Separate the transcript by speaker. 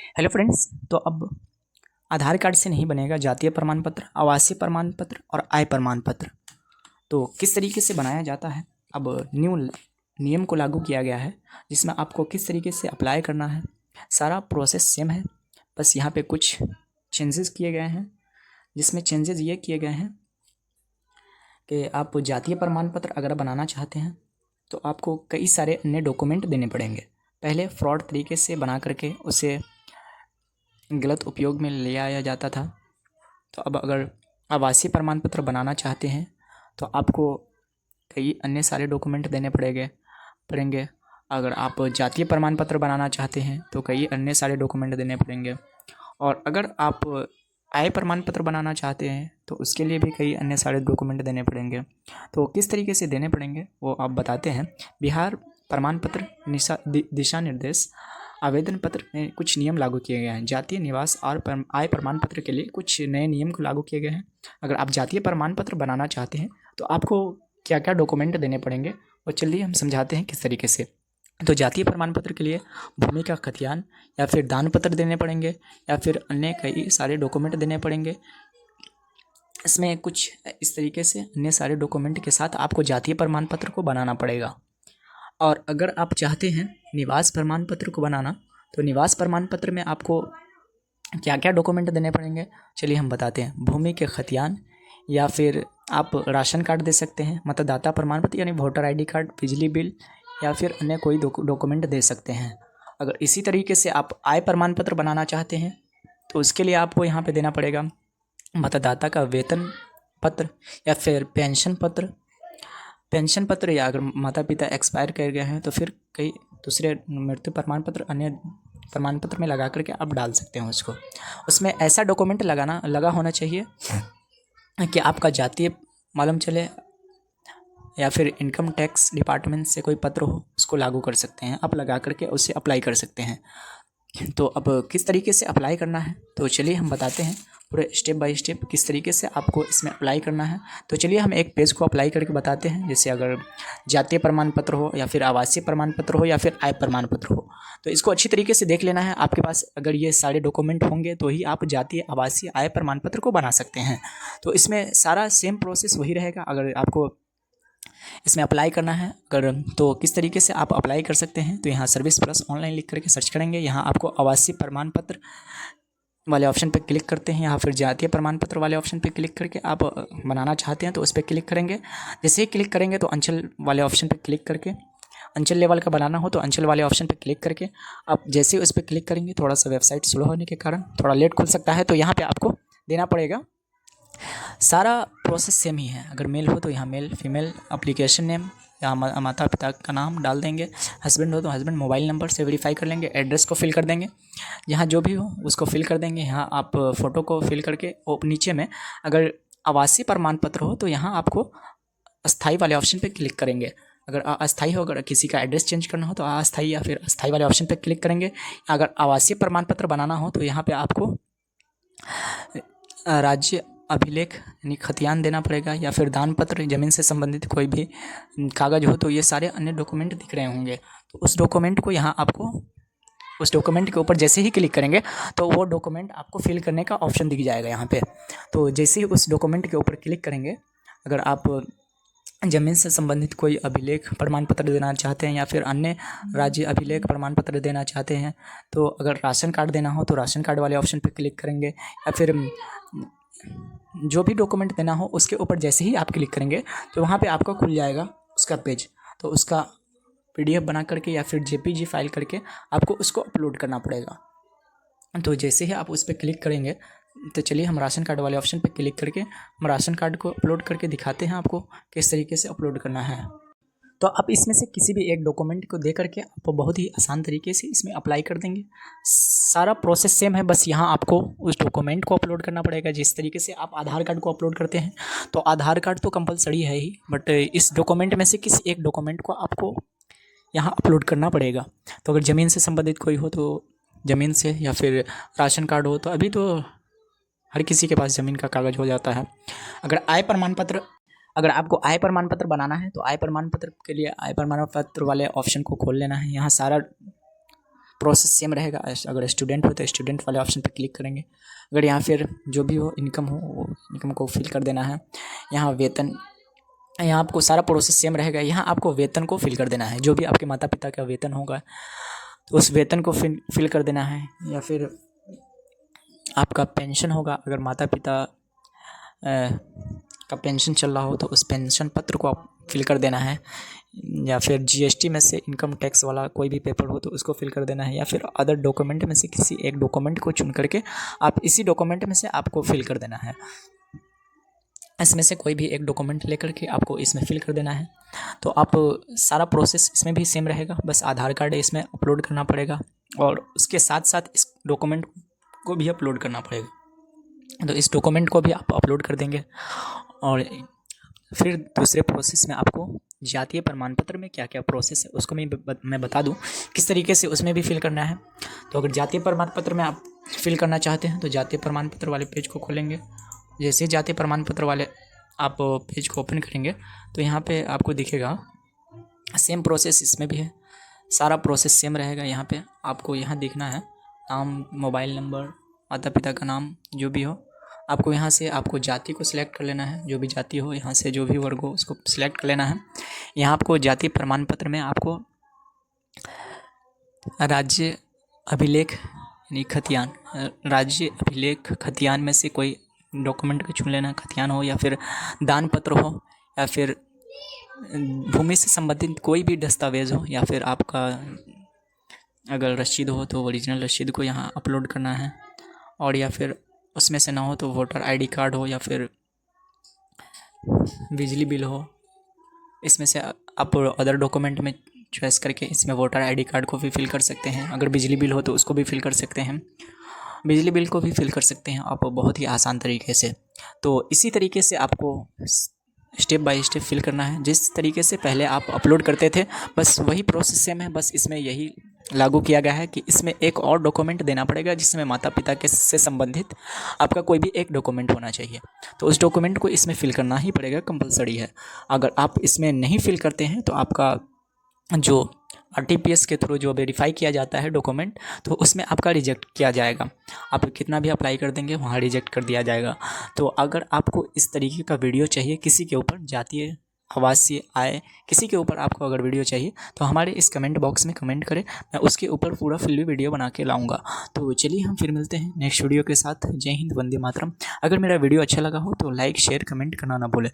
Speaker 1: Hello friends. तो अब आधार card से नहीं बनेगा जातीय प्रमाण पत्र, आवासीय प्रमाण पत्र और आय प्रमाण पत्र। तो किस तरीके से बनाया जाता है, अब न्यू नियम को लागू किया गया है जिसमें आपको किस तरीके से अप्लाई करना है, सारा प्रोसेस सेम है। बस यहाँ पे कुछ चेंजेस किए गए हैं, जिसमें चेंजेस ये किए गए हैं कि आप जातीय प्रमाण पत्र अगर बनाना चाहते हैं तो आपको कई सारे अन्य डॉक्यूमेंट देने पड़ेंगे। पहले फ्रॉड तरीके से बना करके उसे गलत उपयोग में ले आया जाता था। तो अब अगर आवासीय प्रमाण पत्र बनाना चाहते हैं तो आपको कई अन्य सारे डॉक्यूमेंट देने पड़ेंगे। अगर आप जातीय प्रमाण पत्र बनाना चाहते हैं तो कई अन्य सारे डॉक्यूमेंट देने पड़ेंगे। और अगर आप आय प्रमाण पत्र बनाना चाहते हैं तो उसके लिए भी कई अन्य सारे डॉक्यूमेंट देने पड़ेंगे। तो किस तरीके से देने पड़ेंगे वो आप बताते हैं। बिहार प्रमाण पत्र दिशा निर्देश आवेदन पत्र में कुछ नियम लागू किए गए हैं। जातीय निवास और आय प्रमाण पत्र के लिए कुछ नए नियम को लागू किए गए हैं। अगर आप जातीय प्रमाण पत्र बनाना चाहते हैं तो आपको क्या क्या डॉक्यूमेंट देने पड़ेंगे और चलिए हम समझाते हैं किस तरीके से। तो जातीय प्रमाण पत्र के लिए भूमि का खतियान या फिर दान पत्र देने पड़ेंगे या फिर अन्य कई सारे डॉक्यूमेंट देने पड़ेंगे। इसमें कुछ इस तरीके से अन्य सारे डॉक्यूमेंट के साथ आपको जातीय प्रमाण पत्र को बनाना पड़ेगा। और अगर आप चाहते हैं निवास प्रमाण पत्र को बनाना तो निवास प्रमाण पत्र में आपको क्या क्या डॉक्यूमेंट देने पड़ेंगे चलिए हम बताते हैं। भूमि के खतियान या फिर आप राशन कार्ड दे सकते हैं, मतदाता प्रमाण पत्र यानी वोटर आईडी कार्ड, बिजली बिल या फिर अन्य कोई डॉक्यूमेंट दे सकते हैं। अगर इसी तरीके से आप आय प्रमाण पत्र बनाना चाहते हैं तो उसके लिए आपको यहाँ पे देना पड़ेगा मतदाता का वेतन पत्र या फिर पेंशन पत्र या अगर माता पिता एक्सपायर कर गए हैं तो फिर कई दूसरे मृत्यु प्रमाण पत्र अन्य प्रमाण पत्र में लगा करके आप डाल सकते हैं उसको। उसमें ऐसा डॉक्यूमेंट लगा होना चाहिए कि आपका जातीय मालूम चले या फिर इनकम टैक्स डिपार्टमेंट से कोई पत्र हो उसको लागू कर सकते हैं, आप लगा करके उसे अप्लाई कर सकते हैं। तो अब किस तरीके से अप्लाई करना है तो चलिए हम बताते हैं पूरे स्टेप बाय स्टेप किस तरीके से आपको इसमें अप्लाई करना है। तो चलिए हम एक पेज को अप्लाई करके बताते हैं। जैसे अगर जातीय प्रमाण पत्र हो या फिर आवासीय प्रमाण पत्र हो या फिर आय प्रमाण पत्र हो तो इसको अच्छी तरीके से देख लेना है। आपके पास अगर ये सारे डॉक्यूमेंट होंगे तो ही आप जातीय आवासीय आय प्रमाण पत्र को बना सकते हैं। तो इसमें सारा सेम प्रोसेस वही रहेगा। अगर आपको इसमें अप्लाई करना है अगर तो किस तरीके से आप अप्लाई कर सकते हैं तो यहाँ सर्विस प्लस ऑनलाइन लिख करके सर्च करेंगे। यहाँ आपको आवासीय प्रमाण पत्र वाले ऑप्शन पर क्लिक करते हैं या फिर जातीय प्रमाण पत्र वाले ऑप्शन पर क्लिक करके आप बनाना चाहते हैं तो उस पर क्लिक करेंगे। जैसे ही क्लिक करेंगे तो अंचल वाले ऑप्शन पर क्लिक करके अंचल लेवल का बनाना हो तो अंचल वाले ऑप्शन पर क्लिक करके आप जैसे ही उस पर क्लिक करेंगे थोड़ा सा वेबसाइट स्लो होने के कारण थोड़ा लेट खुल सकता है। तो यहाँ पर आपको देना पड़ेगा। सारा प्रोसेस सेम ही है। अगर मेल हो तो यहाँ मेल, फीमेल, एप्लीकेशन नेम या माता पिता का नाम डाल देंगे। हस्बैंड हो तो हस्बैंड, मोबाइल नंबर से वेरीफाई कर लेंगे, एड्रेस को फिल कर देंगे, यहाँ जो भी हो उसको फिल कर देंगे। यहाँ आप फ़ोटो को फिल करके नीचे में अगर आवासीय प्रमाण पत्र हो तो यहाँ आपको अस्थाई वाले ऑप्शन पर क्लिक करेंगे। अगर अस्थाई हो, अगर किसी का एड्रेस चेंज करना हो तो अस्थाई या फिर अस्थाई वाले ऑप्शन पर क्लिक करेंगे। अगर आवासीय प्रमाण पत्र बनाना हो तो यहाँ पे आपको राज्य अभिलेख यानी खतियान देना पड़ेगा या फिर दान पत्र, ज़मीन से संबंधित कोई भी कागज़ हो तो ये सारे अन्य डॉक्यूमेंट दिख रहे होंगे। तो उस डॉक्यूमेंट को यहाँ आपको उस डॉक्यूमेंट के ऊपर जैसे ही क्लिक करेंगे तो वो डॉक्यूमेंट आपको फिल करने का ऑप्शन दिख जाएगा यहाँ पे। तो जैसे ही उस डॉक्यूमेंट के ऊपर क्लिक करेंगे, अगर आप ज़मीन से संबंधित कोई अभिलेख प्रमाण पत्र देना चाहते हैं या फिर अन्य राज्य अभिलेख प्रमाण पत्र देना चाहते हैं, तो अगर राशन कार्ड देना हो तो राशन कार्ड वाले ऑप्शन पर क्लिक करेंगे या फिर जो भी डॉक्यूमेंट देना हो उसके ऊपर जैसे ही आप क्लिक करेंगे तो वहाँ पे आपको खुल जाएगा उसका पेज। तो उसका पीडीएफ बना करके या फिर जेपीजी फाइल करके आपको उसको अपलोड करना पड़ेगा। तो जैसे ही आप उस पर क्लिक करेंगे तो चलिए हम राशन कार्ड वाले ऑप्शन पर क्लिक करके हम राशन कार्ड को अपलोड करके दिखाते हैं आपको किस तरीके से अपलोड करना है। तो आप इसमें से किसी भी एक डॉक्यूमेंट को दे करके आप बहुत ही आसान तरीके से इसमें अप्लाई कर देंगे। सारा प्रोसेस सेम है, बस यहाँ आपको उस डॉक्यूमेंट को अपलोड करना पड़ेगा। जिस तरीके से आप आधार कार्ड को अपलोड करते हैं तो आधार कार्ड तो कंपलसरी है ही, बट इस डॉक्यूमेंट में से किसी एक डॉक्यूमेंट को आपको यहाँ अपलोड करना पड़ेगा। तो अगर ज़मीन से संबंधित कोई हो तो ज़मीन से, या फिर राशन कार्ड हो तो अभी तो हर किसी के पास ज़मीन का कागज़ हो जाता है। अगर आपको आय प्रमाण पत्र बनाना है तो आय प्रमाण पत्र के लिए आय प्रमाण पत्र वाले ऑप्शन को खोल लेना है। यहाँ सारा प्रोसेस सेम रहेगा। अगर स्टूडेंट हो तो स्टूडेंट वाले ऑप्शन पर क्लिक करेंगे। अगर यहाँ फिर जो भी हो इनकम हो वो इनकम को फिल कर देना है। यहाँ वेतन, यहाँ आपको सारा प्रोसेस सेम रहेगा। यहाँ आपको वेतन को फिल कर देना है, जो भी आपके माता पिता का वेतन होगा तो उस वेतन को फिल कर देना है। या फिर आपका पेंशन होगा, अगर माता पिता का पेंशन चल रहा हो तो उस पेंशन पत्र को आप फिल कर देना है। या फिर जीएसटी में से इनकम टैक्स वाला कोई भी पेपर हो तो उसको फिल कर देना है। या फिर अदर डॉक्यूमेंट में से किसी एक डॉक्यूमेंट को चुन करके आप इसी डॉक्यूमेंट में से आपको फिल कर देना है। इसमें से कोई भी एक डॉक्यूमेंट लेकर के आपको इसमें फिल कर देना है। तो आप सारा प्रोसेस इसमें भी सेम रहेगा, बस आधार कार्ड इसमें अपलोड करना पड़ेगा और उसके साथ साथ इस डॉक्यूमेंट को भी अपलोड करना पड़ेगा। तो इस डॉक्यूमेंट को भी आप अपलोड कर देंगे। और फिर दूसरे प्रोसेस में आपको जातीय प्रमाण पत्र में क्या क्या प्रोसेस है उसको मैं बता दूं किस तरीके से उसमें भी फिल करना है। तो अगर जातीय प्रमाण पत्र में आप फिल करना चाहते हैं तो जातीय प्रमाण पत्र वाले पेज को खोलेंगे। जैसे जातीय प्रमाण पत्र वाले आप पेज को ओपन करेंगे तो यहाँ पे आपको दिखेगा सेम प्रोसेस इसमें भी है, सारा प्रोसेस सेम रहेगा। यहाँ पे आपको यहाँ देखना है नाम, मोबाइल नंबर, माता पिता का नाम जो भी हो। आपको यहाँ से आपको जाति को सिलेक्ट कर लेना है, जो भी जाति हो यहाँ से जो भी वर्ग हो उसको सिलेक्ट कर लेना है। यहाँ आपको जाति प्रमाण पत्र में आपको राज्य अभिलेख यानी खतियान, राज्य अभिलेख खतियान में से कोई डॉक्यूमेंट को चुन लेना, खतियान हो या फिर दान पत्र हो या फिर भूमि से संबंधित कोई भी दस्तावेज हो या फिर आपका अगर रसीद हो तो ओरिजिनल रसीद को यहाँ अपलोड करना है। और या फिर उसमें से ना हो तो वोटर आईडी कार्ड हो या फिर बिजली बिल हो, इसमें से आप अदर डॉक्यूमेंट में चॉइस करके इसमें वोटर आईडी कार्ड को भी फिल कर सकते हैं। अगर बिजली बिल हो तो उसको भी फिल कर सकते हैं, बिजली बिल को भी फिल कर सकते हैं आप बहुत ही आसान तरीके से। तो इसी तरीके से आपको स्टेप बाय स्टेप फिल करना है। जिस तरीके से पहले आप अपलोड करते थे बस वही प्रोसेस सेम है, बस इसमें यही लागू किया गया है कि इसमें एक और डॉक्यूमेंट देना पड़ेगा जिसमें माता पिता के से संबंधित आपका कोई भी एक डॉक्यूमेंट होना चाहिए। तो उस डॉक्यूमेंट को इसमें फिल करना ही पड़ेगा, कंपलसरी है। अगर आप इसमें नहीं फिल करते हैं तो आपका जो आरटीपीएस के थ्रू जो वेरीफाई किया जाता है डॉक्यूमेंट तो उसमें आपका रिजेक्ट किया जाएगा। आप कितना भी अप्लाई कर देंगे वहाँ रिजेक्ट कर दिया जाएगा। तो अगर आपको इस तरीके का वीडियो चाहिए किसी के ऊपर जातीय आवासीय आय किसी के ऊपर आपको अगर वीडियो चाहिए तो हमारे इस कमेंट बॉक्स में कमेंट करें, मैं उसके ऊपर पूरा फुल वीडियो बना के लाऊंगा। तो चलिए हम फिर मिलते हैं नेक्स्ट वीडियो के साथ। जय हिंद, वंदे मातरम। अगर मेरा वीडियो अच्छा लगा हो तो लाइक शेयर कमेंट करना ना भूलें।